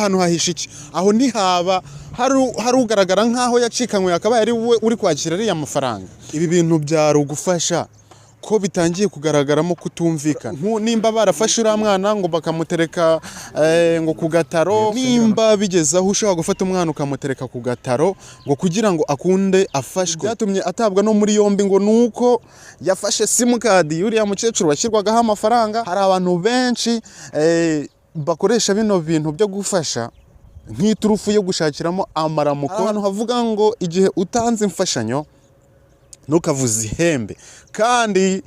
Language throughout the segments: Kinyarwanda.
ahantu hahisha iki aho ntihaba hari ugaragara nkaho yacikanywe akaba yari uri kwakira ariya mafaranga. Ibi bintu byari ugufasha ko bitangiye kugaragaramo kutumvikana. Nimba barafashe uriya mwana ngo bakamutereka ngo ku gataro, nimba bigeze aho ushobora gufata umwana ukamutereka ku gataro ngo kugira ngo akunde afashwe, byatumye atabwa no muri yombi ngo nuko yafashe simukadi uriya mukecuru washyirwagaho amafaranga. Hari abantu benshi bakoresha bino bintu byo gufasha nk'iturufu yo gushakiramo amaramuko. Abantu havuga ngo igihe utanze imfashanyo ntukavuze ihembe, kandi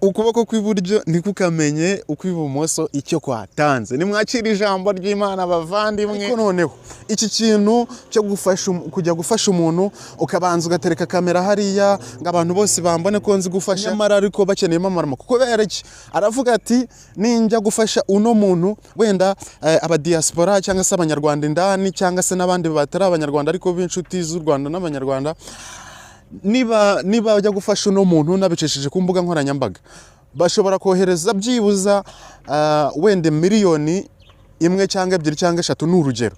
ukuboko kw'iburyo ntikukamenye ukw'ibumoso icyo kwatanze. Nimwakira ijambo ry'Imana bavandimwe. Ariko noneho iki kintu cyo kujya gufasha umuntu ukabanza ugatereka kamera hariya ngo abantu bose bambone ko nzi gufasha, nyamara ariko bakeneyemo amaramuko. Kubera iki? Aravuga ati ninjya gufasha uno muntu wenda aba diaspora cyangwa se abanyarwanda indani cyangwa se n'abandi batari abanyarwanda ariko b'inshuti z'u Rwanda n'abanyarwanda, niba bajya gufasha uno muntu nabicishije ku mbuga nkoranyambaga bashobora kohereza byibuza wende miliyoni 1 cyangwa 2 cyangwa 3 n'urugero.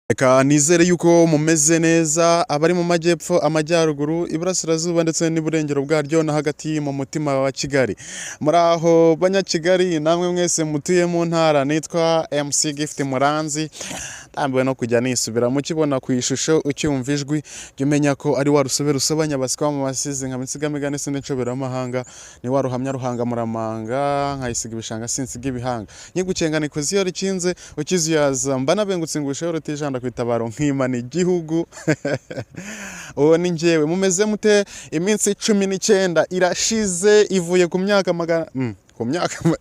Reka nizere yuko mumeze neza abari mu majyepfo, amajyaruguru, iburasirazuba ndetse n'iburengero bwaryo na hagati mu mutima wa Kigali. Muraho banyakigali namwe mwese mutuye mu ntara. Nitwa MC Gift Muranzi. Tambiwe no kujya nisubira mukibona ku ishusho ucyumva ijwi jyumenya ko ari warusubira usobanya baswa mu basizi nka Mitsigamigani n'inshobera amahanga, ni waruhamya ruhanga muramanga nkayisiga ibishanga sinsiga ibihanga, nyigucenga nikoziyo rikinze ukiziyaza mbana bengutse ngusheho rutijanda kwitabaro nkimana igihugu. Uwo ni njyewe. Mumeze mute? Iminsi 19 irashize ivuye ku myaka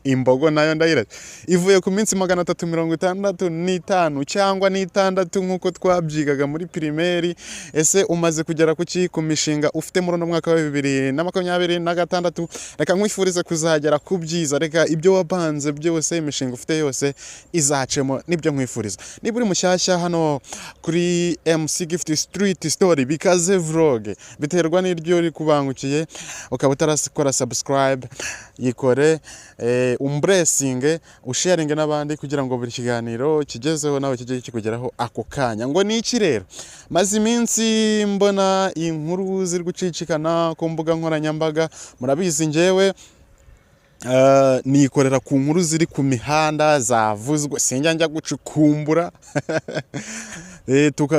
imbogo nayo ndayira ivuye ku minsi 365 cyangwa n'itandatu nkuko twabyigaga muri primaire. Ese umaze kugera ku mishinga ufite muri no mwaka wa 2026? Reka nkwifurize kuzagera ku byiza. Reka ibyo wabanze byose, imishinga ufite yose izacemo nibyo nkwifuriza. Niba uri mushyashya hano kuri MC Gift Street Story bikaze vlog, biterwa n'iryo uri kubangukiye ukaba utarakora subscribe, yikore umblessing usharinge n'abandi kugira ngo buri kiganiro kigezeho nawe kijye kikugeraho ako kanya. Ngo ni iki rero? Maze iminsi mbona inkuru ziri gucicikana ku mbuga nkoranyambaga. Murabizi njyewe nikorera ku nkuru ziri ku mihanda zavuzwe, sinjya njya gucukumbura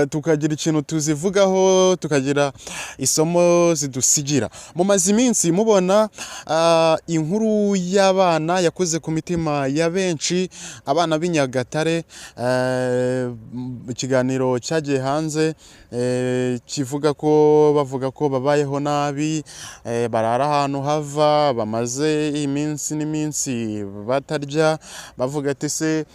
tukagira ikintu tuzivugaho, tukagira isomo zidusigira. Mu mazi iminsi mubona inkuru y'abana yakoze ku mitima ya benshi, abana b'Inyagatare. Ikiganiro cyagiye hanze kivuga ko bavuga ko babayeho nabi, barara ahantu hava, bamaze iminsi n'iminsi batarya, bavuga ati se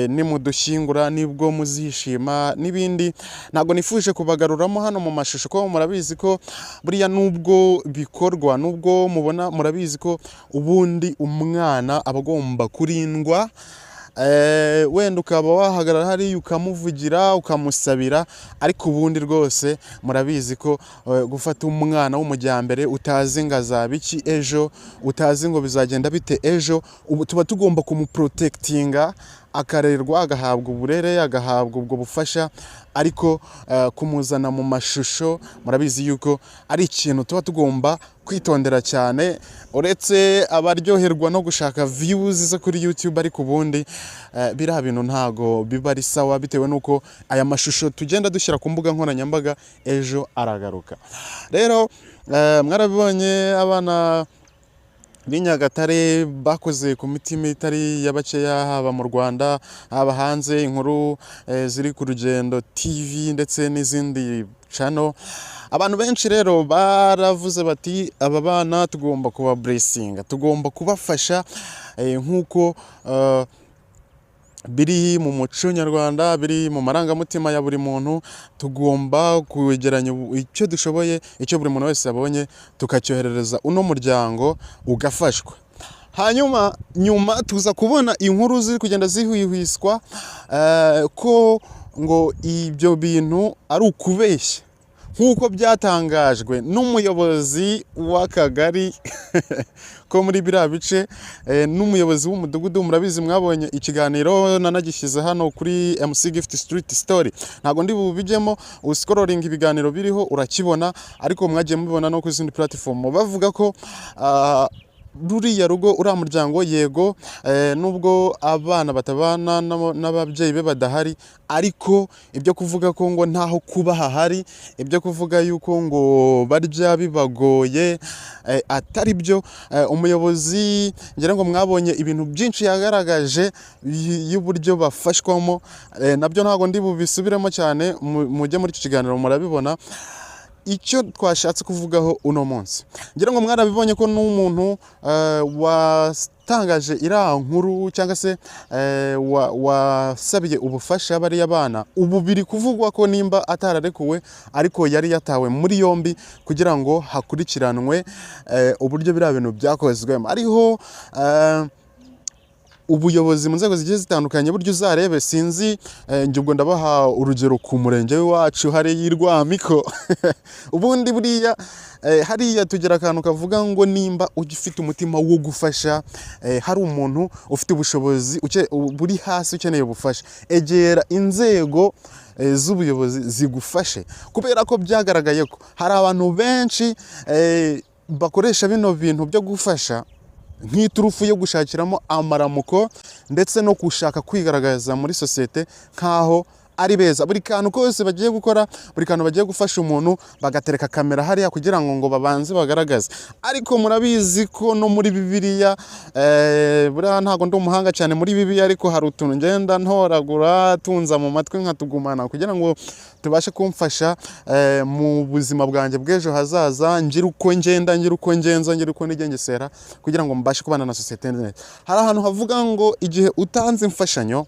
nimudushyingura nibwo muzishima n'ibindi. Ntabwo nifuje kubagaruramo hano mu mashusho ko murabizi ko buriya nubwo bikorwa, nubwo mubona, murabizi ko ubundi umwana abagomba kurindwa. Wenda ukaba wahagarara hari ukamuvugira ukamusabira, ariko ubundi rwose murabizi ko gufata umwana w'umujyambere utazi ngo azabiki ejo, utazi ngo bizagenda bite ejo, ubu tuba tugomba kumuprotectinga, akarerwa, agahabwa uburere, agahabwa ubwo bufasha. Ariko kumuzana mu mashusho murabizi yuko ari ikintu tuba tugomba kwitondera cyane, uretse abaryoherwa no gushaka views zo kuri YouTube, ariko ubundi biriya bintu ntago biba ari sawa, bitewe nuko aya mashusho tugenda dushyira ku mbuga nkoranyambaga ejo aragaruka. Rero mwarabibonye abana b'Inyagatare bakoze ku mitima itari yabakeya, haba mu Rwanda haba hanze. Inkuru ziri ku Rugendo TV ndetse n'izindi channel. Abantu benshi rero baravuze bati aba bana tugomba kuba blessinga, tugomba kubafasha nkuko biri mu muco nyarwanda, biri mu marangamutima ya buri muntu. Tugomba kwegeranya icyo dushoboye, icyo buri muntu wese abonye tukacyoherereza uno muryango ugafashwa. Hanyuma nyuma tuza kubona inkuru ziri kugenda zihwihwiswa ko ngo ibyo bintu ari ukubeshya, nk'uko byatangajwe n'umuyobozi w'akagari ko muri biriya bice n'umuyobozi w'umudugudu. Murabizi mwabonye ikiganiro nanagishyize hano kuri MC Gift Street Story, ntago ndi bubijemo, uscrolling ibiganiro biriho urakibona, ariko mwagiye mubibona no ku zindi platform bavuga ko ruriya rugo uriya muryango yego nubwo abana batabana n'ababyeyi be badahari, ariko ibyo kuvuga ko ngo ntaho kuba hahari, ibyo kuvuga yuko ngo barya bibagoye atari byo. Umuyobozi ngira ngo mwabonye ibintu byinshi yagaragaje y'uburyo bafashwamo, nabyo ntago ndi bubisubiremo cyane, mujye muri iki kiganiro murabibona. Icyo twashatse kuvugaho uno munsi, ngira ngo mwarabibonye ko n'umuntu watangaje iriya nkuru cyangwa se wasabiye ubufasha bariya bana, ubu biri kuvugwa ko nimba atararekuwe ariko yari yatawe muri yombi kugira ngo hakurikiranwe uburyo biriya bintu byakozwemo. Ariho ubuyobozi mu nzego zigiye zitandukanye, buryo uzarebe, sinzi njye ubwo ndabaha urugero ku murenge wacu hari y'Irwamiko ubundi buriya hariya tugira akantu kavuga ngo nimba ugifite umutima wo gufasha, hari umuntu ufite ubushobozi buri hasi ukeneye ubufasha, egera inzego z'ubuyobozi zigufashe, kubera ko byagaragaye ko hari abantu benshi bakoresha bino bintu byo gufasha nk'iturufu yo gushakiramo amaramuko ndetse no gushaka kwigaragaza muri sosiyete nkaho ari beza. Buri kantu kose bagiye gukora, buri kantu bagiye gufasha umuntu, bagatereka kamera hariya kugira ngo babanze bagaragaze. Ariko murabizi ko no muri Bibiliya, buriya ntago ndi umuhanga cyane muri Bibiliya, ariko hari utuntu ngenda ntoragura tunza mu matwi nkatugumana kugira ngo tubashe kumfasha mu buzima bwanjye bw'ejo hazaza, ngira uko ngenda, ngira uko ngenza, ngira uko nigengesera kugira ngo mbashe kubana na sosiyete neza. Hari ahantu havuga ngo igihe utanze imfashanyo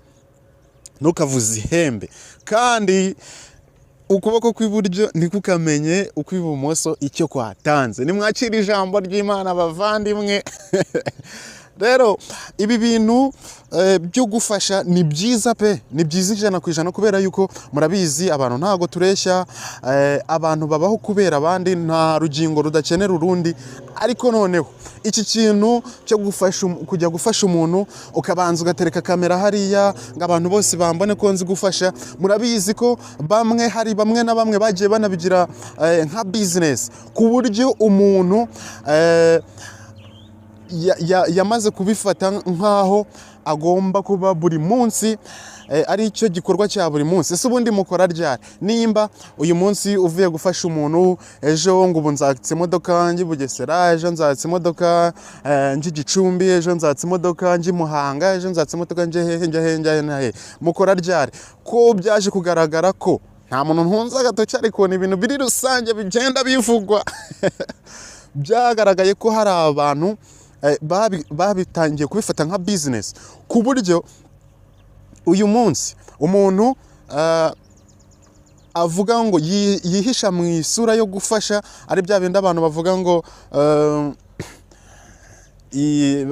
ntukavuze ihembe, kandi ukuboko kw'iburyo ntikukamenye ukw'ibumoso icyo kwatanze. Nimwakira ijambo ry'Imana bavandimwe. Rero ibi bintu byo gufasha ni byiza pe, ni byiza 100% kubera yuko murabizi abantu ntago tureshya, abantu babaho kubera abandi, nta rugingo rudakenera urundi. Ariko noneho iki kintu cyo kujya gufasha umuntu ukabanza ugatereka kamera hariya ngo abantu bose bambone ko nzi gufasha, murabizi ko hari bamwe na bamwe bagiye banabigira nka business, ku buryo umuntu yamaze kubifata nkaho agomba kuba buri munsi ari cyo gikorwa cya buri munsi. Ese ubundi mukora ryari? Nimba uyu munsi uvuye gufasha umuntu, ejo ngo ubu nzatse imodoka njye Bugesera, ejo nzatse imodoka njye Gicumbi, ejo nzatse imodoka njye Muhanga, ejo nzatse imodoka njye hehe, mukora ryari? Ko byaje kugaragara ko nta muntu ntunze agatoki, ariko ni ibintu biri rusange bigenda bivugwa. Byagaragaye ko hari abantu babitangiye kubifata nka business, ku buryo uyu munsi umuntu avuga ngo yihisha mu isura yo gufasha, ari bya bindi abantu bavuga ngo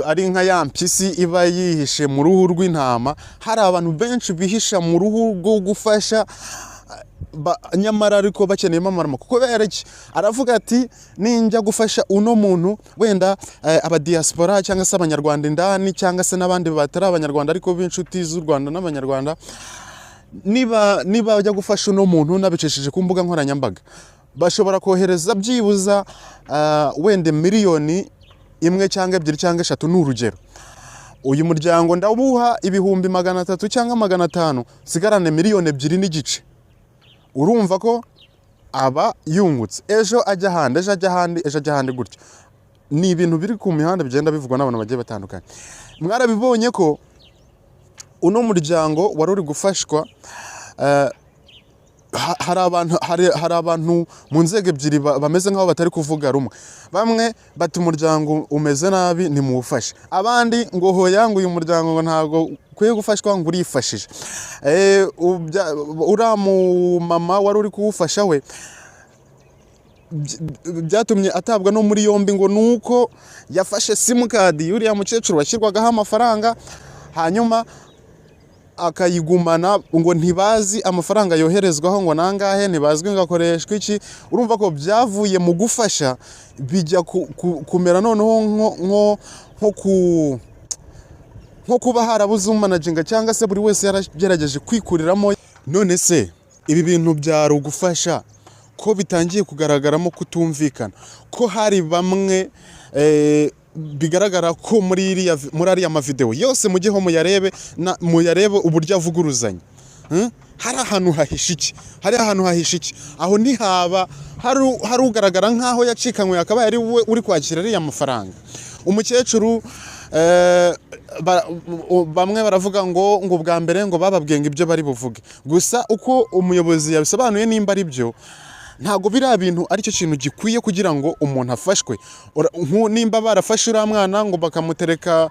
ari nka ya mpyisi iba yihishe mu ruhu rw'intama. Hari abantu benshi bihisha mu ruhu rwo gufasha, nyamara ariko bakeneyemo amaramuko. Kubera iki? Aravuga ati ninjya gufasha uno muntu, wenda aba diaspora cyangwa se abanyarwanda indani, cyangwa se n'abandi batari abanyarwanda ariko b'inshuti z'u Rwanda n'abanyarwanda, niba bajya gufasha uno muntu nabicishije ku mbuga nkoranyambaga, bashobora kohereza byibuza wenda miliyoni 1 cyangwa 2 cyangwa 3, n'urugero. Uyu muryango ndawuha ibihumbi 300 cyangwa 500, sigarane miliyoni 2 n'igice. Urumva ko aba yungutse, ejo ajya ahandi, ejo ajya ahandi, ejo ajya ahandi gutyo. Ni ibintu biri ku mihanda bigenda bivugwa n'abantu bagiye batandukanye. Mwarabibonye ko uno muryango wari uri gufashwa, hari abantu mu nzego ebyiri bameze nk'aho batari kuvuga rumwe. Bamwe bati umuryango umeze nabi nimuwufashe, abandi ngo hoya ngo uyu muryango ngo ntago kwiye gufashwa ngo urifashije. Uriya mama wari uri kuwufasha we byatumye atabwa no muri yombi, ngo nuko yafashe simukadi y'uriya mukecuru washyirwagaho amafaranga, hanyuma akayigumana ngo ntibazi amafaranga yoherezwaho ngo nangahe, ntibazwi ngo akoreshwa iki. Urumva ko byavuye mu gufasha bijya kumera noneho nko kuba harabuze umanaginga cyangwa se buri wese yaragerageje kwikuriramo. None se ibi bintu byari ugufasha ko bitangiye kugaragaramo kutumvikana, ko hari bamwe bigaragara ko muri ariya mavideo yose mujyeho muyarebe uburyo avuguruzanya. Hari ahantu hahishe iki? Aho ntihaba hari ugaragara nkaho yacikanywe akaba yari we uri kwakira ariya mafaranga. Umukecuru bamwe baravuga ngo bwa mbere ngo bababwiye ngo ibyo bari buvuge, gusa uko umuyobozi yabisobanuye nimba ari byo, ntago biriya bintu aricyo kintu gikwiye kugira ngo umuntu afashwe. Nimba barafashe uriya mwana ngo bakamutereka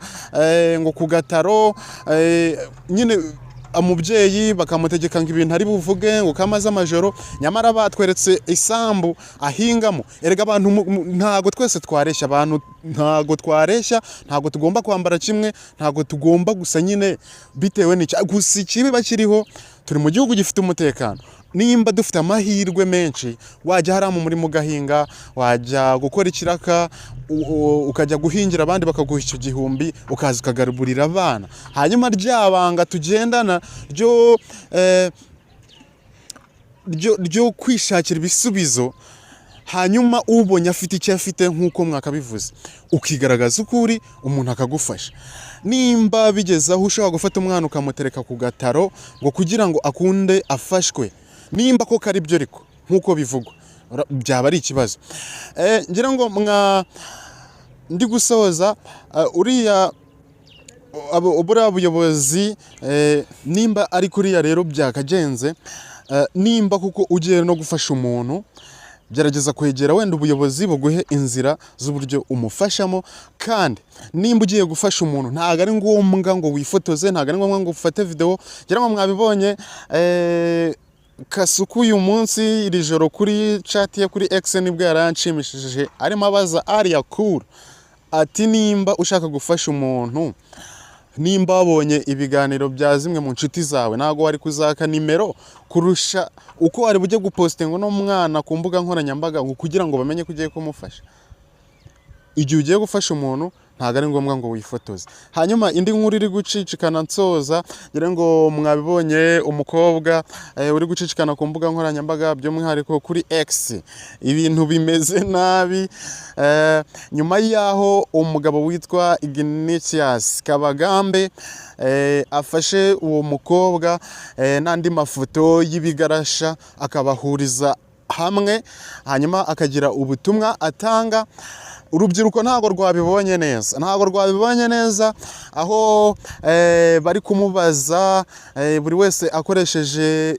ngo ku gataro, nyine umubyeyi bakamutegeka ngo ibintu ari buvuge ngo kamaze amajoro, nyamara batweretse isambu ahingamo. Erega abantu ntago twese twareshya, abantu ntago twareshya, ntago tugomba kwambara kimwe, ntago tugomba gusa nyine bitewe n'iki. Gusa ikibi bakiriho, turi mu gihugu gifite umutekano. Nimba dufite amahirwe menshi, wajya hariya mu murima ugahinga, wajya gukora ikiraka, ukajya guhingira abandi bakaguha icyo 1000 ukaza ukagaburira abana. Hanyuma ryabanga tugendana ryo kwishakira ibisubizo, hanyuma ubonye afite icyo afite nk'uko mwakabivuze, ukigaragaza ukuri, umuntu akagufasha. Nimba bigeze aho ushobora gufata umwana ukamutereka ku gataro ngo kugira ngo akunde afashwe, nimba ko kari byo ariko nk'uko bivugwa, byaba ari ikibazo. Ngira ngo ndi gusoza, uriya buyobozi nimba ari kuriya rero byakagenze, nimba kuko ugiye no gufasha umuntu, gerageza kwegera wenda ubuyobozi buguhe inzira z'uburyo umufashamo. Kandi nimba ugiye gufasha umuntu, ntago ari ngombwa ngo wifotoze, ntago ari ngombwa ngo ufate video. Ngira ngo mwabibonye, Kasuku uyu munsi iri joro kuri chat ye kuri X nibwo yaranshimishije, arimo abaza Aria Cool ati nimba ushaka gufasha umuntu, nimba wabonye ibiganiro bya zimwe mu nshuti zawe, ntago wari kuzaka nimero kurusha uko wari bujye gupostinga no mwana ku mbuga nkoranyambaga ngo kugira ngo bamenye ko ugiye kumufasha. Igihe ugiye gufasha umuntu, ntago ari ngombwa ngo wifotoze. Hanyuma indi nkuru iri gucicikana nsoza, ngira ngo mwabibonye umukobwa uri gucicikana ku mbuga nkoranyambaga, by'umwihariko kuri X, ibintu bimeze nabi. Nyuma yaho umugabo witwa Ignatius Kabagambe afashe uwo mukobwa n'andi mafoto y'ibigarasha akabahuriza hamwe, hanyuma akagira ubutumwa atanga. Urubyiruko ntago rwabibonye neza, aho bari kumubaza buri wese akoresheje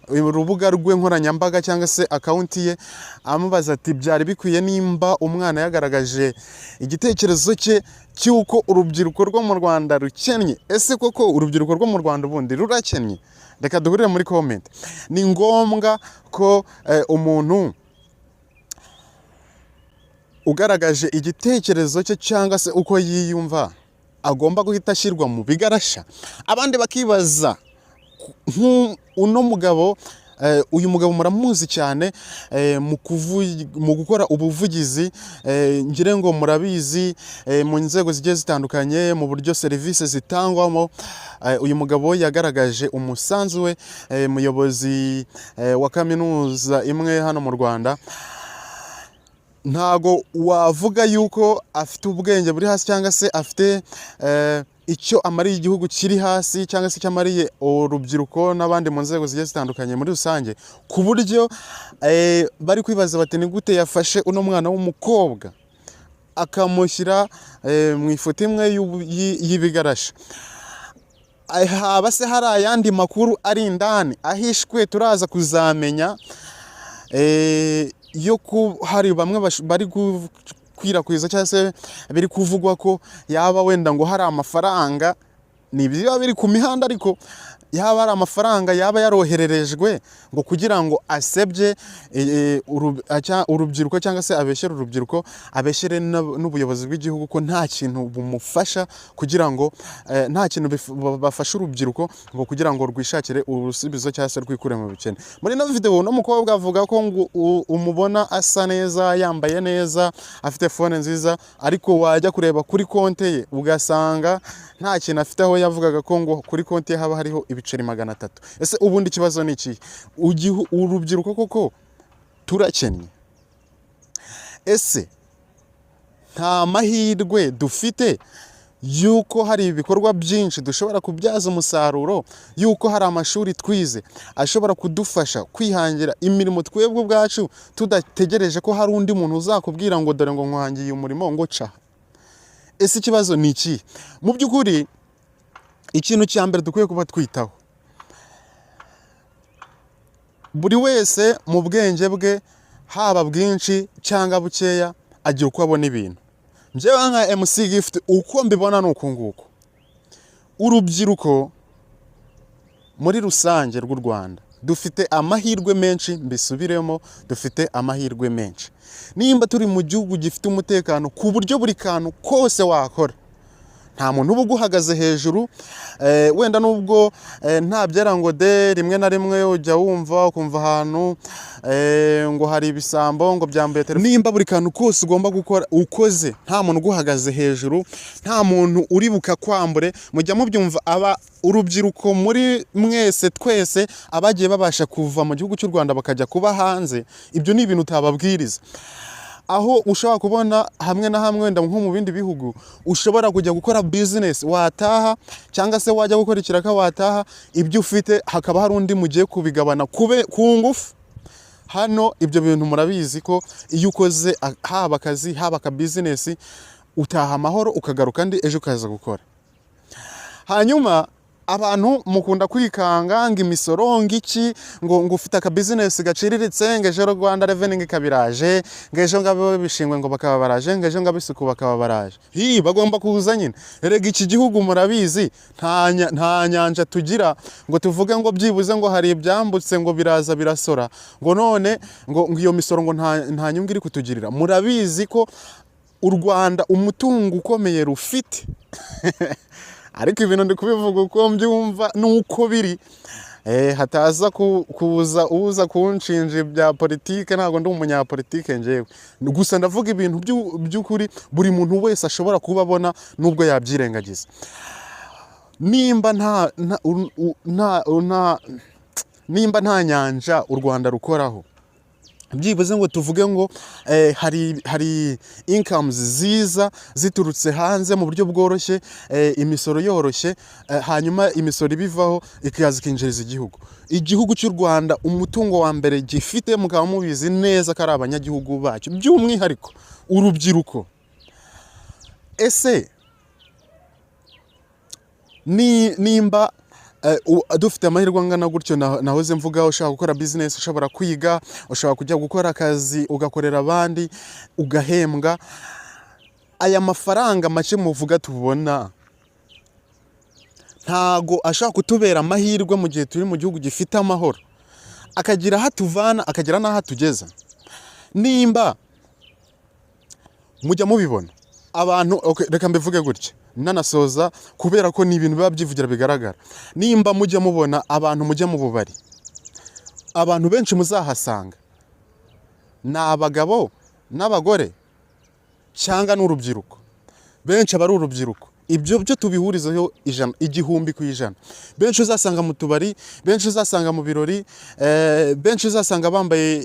urubuga rwe nkoranyambaga cyangwa se account ye, amubaza ati byari bikwiye nimba umwana yagaragaje igitekerezo cye cyuko urubyiruko rwo mu Rwanda rukennye. Ese koko urubyiruko rwo mu Rwanda ubundi rurakennye? Reka duhurire muri comment. Ni ngombwa ko umuntu ugaragaje igitekerezo cye cyangwa se uko yiyumva agomba guhita ashyirwa mu bigarasha? Abandi bakibaza uno mugabo, uyu mugabo muramuzi cyane mu gukora ubuvugizi, ngire ngo murabizi mu nzego zigiye zitandukanye, mu buryo serivisi zitangwamo. Uyu mugabo yagaragaje umusanzu we, muyobozi wa kaminuza imwe hano mu Rwanda. Ntago wavuga yuko afite ubwenge buri hasi cyangwa se afite icyo amariye igihugu kiri hasi, cyangwa se icyo amariye urubyiruko n'abandi mu nzego zigiye zitandukanye muri rusange, ku buryo bari kwibaza bati ni gute yafashe uno mwana w'umukobwa akamushyira mu ifoto imwe y'ibigarasha. Haba se hari ayandi makuru ari indani ahishwe turaza kuzamenya, yo hari bamwe bari gukwirakwiza cyangwa se biri kuvugwa ko yaba wenda ngo hari amafaranga, ni biba biri ku mihanda, ariko yaba ari amafaranga yaba yarohererejwe ngo kugira ngo asebye urubyiruko cyangwa se abeshyere urubyiruko, abeshyere n'ubuyobozi bw'igihugu ko nta kintu bumufasha kugira ngo nta kintu bafasha urubyiruko ngo kugira ngo rwishakire urusubizo cyangwa se rwikure mu bukene. Muri ino video no mukobwa avuga ko ngo umubona asa neza, yambaye neza, afite phone nziza, ariko wajya kureba kuri konte ye ugasanga nta kintu afite, aho yavugaga ko ngo kuri konti ye haba hariho ibiceri 300. Ese ubundi ikibazo ni iki? Urubyiruko koko turakennye? Ese nta mahirwe dufite yuko hari ibikorwa byinshi dushobora kubyaza umusaruro, yuko hari amashuri twize ashobora kudufasha kwihangira imirimo twebwe ubwacu, tudategereje ko hari undi muntu uzakubwira ngo dore ngo nkuhangiye umurimo ngo ca? Ese ikibazo ni iki? Mu by'ukuri ikintu cya mbere dukwiye kuba twitaho, buri wese mu bwenge bwe haba bwinshi cyangwa bukeya agira uko abona ibintu. Njyewe nka MC Gift uko mbibona ni uku nguku. Urubyiruko muri rusange rw'u Rwanda dufite amahirwe menshi, mbisubiremo, dufite amahirwe menshi. Nimba turi mu gihugu gifite umutekano ku buryo buri kantu kose wakora, nta muntu uba uguhagaze hejuru, wenda nubwo nta byera ngo de rimwe na rimwe ujya wumva ukumva ahantu ngo hari ibisambo ngo byambaye telefone. Nimba buri kantu kose ugomba gukora ukoze, nta muntu uguhagaze hejuru, nta muntu uribuka kwambure, mujya mubyumva urubyiruko muri mwese twese abagiye babasha kuva mu gihugu cy'u Rwanda bakajya kuba hanze, ibyo ni ibintu utababwiriza. Aho ushobora kubona hamwe na hamwe wenda nko mu bindi bihugu ushobora kujya gukora business wataha, cyangwa se wajya gukora ikiraka wataha, ibyo ufite hakaba hari undi mugiye kubigabana ku ngufu. Hano ibyo bintu murabizi ko iyo ukoze haba akazi haba ka business utaha amahoro ukagaruka kandi ejo ukaza gukora. Hanyuma abantu mukunda kwikanga ngo imisoro ngiki ngo ufite aka business gaciriritse, ngo ejo Rwanda Revenue kabiraje, ngo ejo ngabo bishingwe ngo bakaba baraje, ngo ejo ngabisuku bakaba baraje. Bagomba kuza nyine. Erega iki gihugu murabizi nta nyanja tugira ngo tuvuge ngo byibuze ngo hari ibyambutse ngo biraza birasora, ngo none ngo iyo misoro ngo nta nyungu iri kutugirira. Murabizi ko u Rwanda umutungo ukomeye rufite ariko ibintu ndi kubivuga uko mbyumva nuko biri, hataza kuza kunshinja bya politike. Ntabwo ndi umunyapolitike njyewe, gusa ndavuga ibintu by'ukuri buri muntu wese ashobora kubabona nubwo yabyirengagiza. Nimba nta nyanja u Rwanda rukoraho, byibuze ngo tuvuge ngo hari incomes ziza ziturutse hanze mu buryo bworoshye, imisoro yoroshye, hanyuma imisoro ibivaho ikaza ikinjiriza igihugu cy'u Rwanda. Umutungo wa mbere gifite mukaba mubizi neza ko ari abanyagihugu bacyo, by'umwihariko urubyiruko. Ese nimba dufite amahirwe angana gutyo, nahoze mvuga, ushaka gukora business, ushobora kwiga, ushobora kujya gukora akazi ugakorera abandi ugahembwa, aya mafaranga make muvuga tubona ntago ashaka kutubera amahirwe mu gihe turi mu gihugu gifite amahoro, akagira hatuvana akagira naho tugeza? Nimba mujya mubibona abantu, reka mbivuge gutya nanasoza kubera ko ni ibintu biba byivugira bigaragara. Nimba mujya mubona abantu mujya mu bubari, abantu benshi muzahasanga ni abagabo n'abagore cyangwa n'urubyiruko. Benshi aba ari urubyiruko. Ibyo byo tubihurizeho 100%. Benshi uzasanga mu tubari, benshi uzasanga mu birori, benshi uzasanga bambaye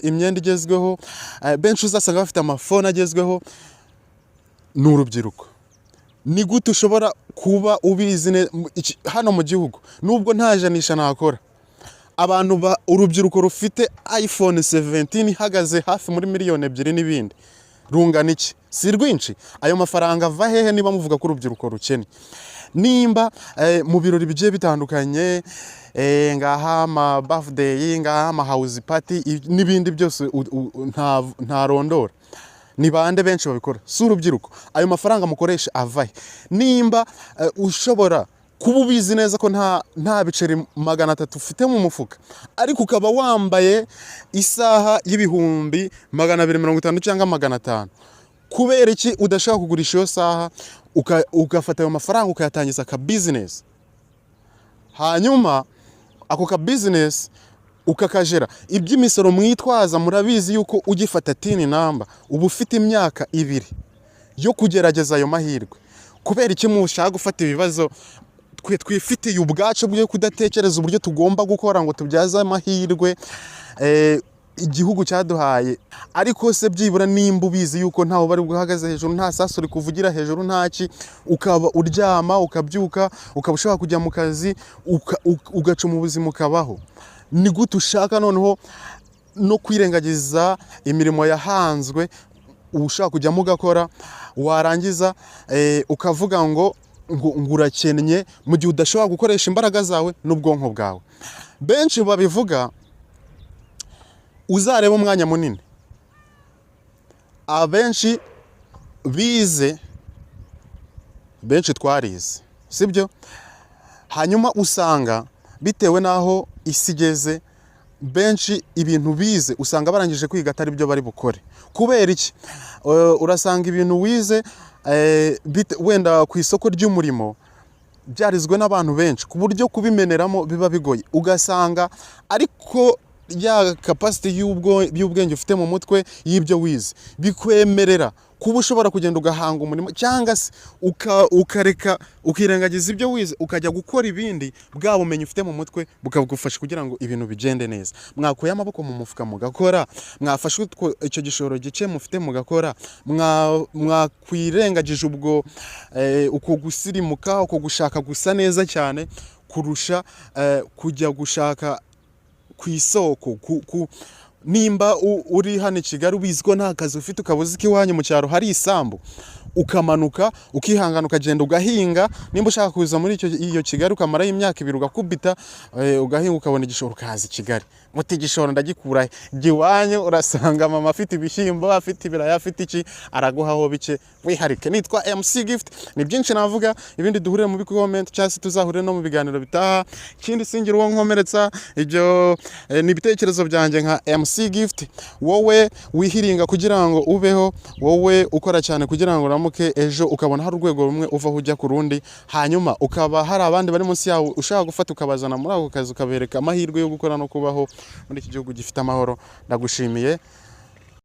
imyenda igezweho, benshi uzasanga bafite amafone agezweho, n'urubyiruko. Ni gute ushobora kuba ubizi hano mu gihugu nubwo nta janisha nakora, abantu urubyiruko rufite iPhone 17 ihagaze hafi muri 2 miliyoni n'ibindi, rungana iki? Si rwinshi. Ayo mafaranga ava hehe niba muvuga ko urubyiruko rukene? Nimba mu birori bigiye bitandukanye, ngaha ama birthday, ngaha ama house party n'ibindi byose nta rondora, ni bande benshi babikora? Si urubyiruko. Ayo mafaranga mukoresha avahe? Nimba ushobora kuba ubizi neza ko nta biceri 300 ufite mu mufuka, ariko ukaba wambaye isaha y'ibihumbi 250 cyangwa 500, kubera iki udashaka kugurisha iyo saha ugafata ayo mafaranga ukayatangiza ka business, hanyuma ako ka business ukakajera. Iby'imisoro mwitwaza murabizi yuko ugifata tini namba uba ufite imyaka 2 yo kugerageza ayo mahirwe. Kubera iki mushaka gufata ibibazo twe twifitiye ubwacu bwo kudatekereza uburyo tugomba gukora ngo tubyaze amahirwe igihugu cyaduhaye? Ariko se byibura nimba ubizi yuko ntaho bari guhagaze hejuru, nta saso uri kuvugira hejuru, ntaki, ukaba uryama ukabyuka ukaba ushaka kujya mu kazi ugaca mu buzima ukabaho, ni gute ushaka noneho no kwirengagiza imirimo yahanzwe ushaka kujyamo ugakora, warangiza ukavuga ngo urakennye mu gihe udashobora gukoresha imbaraga zawe n'ubwonko bwawe? Benshi babivuga uzareba umwanya munini, abenshi bize, benshi twarize, sibyo? Hanyuma usanga bitewe naho isi igeze, benshi ibintu bize usanga barangije kwiga atari byo bari bukore. Kubera iki? Urasanga ibintu wize wenda ku isoko ry'umurimo byarizwe n'abantu benshi ku buryo kubimeneramo biba bigoye, ugasanga ariko ya capacity y'ubwenge ufite mu mutwe y'ibyo wize bikwemerera kuba ushobora kugenda ugahanga umurimo, cyangwa se ukareka ukirengagiza ibyo wize ukajya gukora ibindi, bwa bumenyi ufite mu mutwe bukagufasha kugira ngo ibintu bigende neza. Mwakuye amaboko mu mufuka mugakora, mwafashe icyo gishoro gice mufite mugakora, mwakwirengagije ubwo uko gusirimuka, uko gushaka gusa neza cyane kurusha kujya gushaka ku isoko. Nimba uri hano i Kigali ubizi ko nta kazi ufite, ukabuze ko iwanyu mu cyaro hari isambu, ukamanuka ukihangana ukagenda ugahinga. Nimba ushaka kuza muri iyo Kigali ukamaraho imyaka 2 ugakubita, ugahinga ukabona igishoro ukaza i Kigali, muti igishoro ndagikurahe? Giwanyu urasanga mama afite ibishyimbo, afite ibiraya, afite iki, araguhaho bike wiharike. Nitwa MC Gift, ni byinshi navuga, ibindi duhurire mu comment cyangwa se tuzahure no mu biganiro bitaha. Ikindi singira uwo nkomeretsa, ibyo ni ibitekerezo byanjye nka MC Gift. Wowe wihiringa kugira ngo ubeho, wowe ukora cyane kugira ngo uramuke ejo ukabona hari urwego rumwe uvaho ujya ku rundi, hanyuma ukaba hari abandi bari munsi yawe ushaka gufata ukabazana muri ako kazi ukabereka amahirwe yo gukora no kubaho muri iki gihugu gifite amahoro. Ndagushimiye.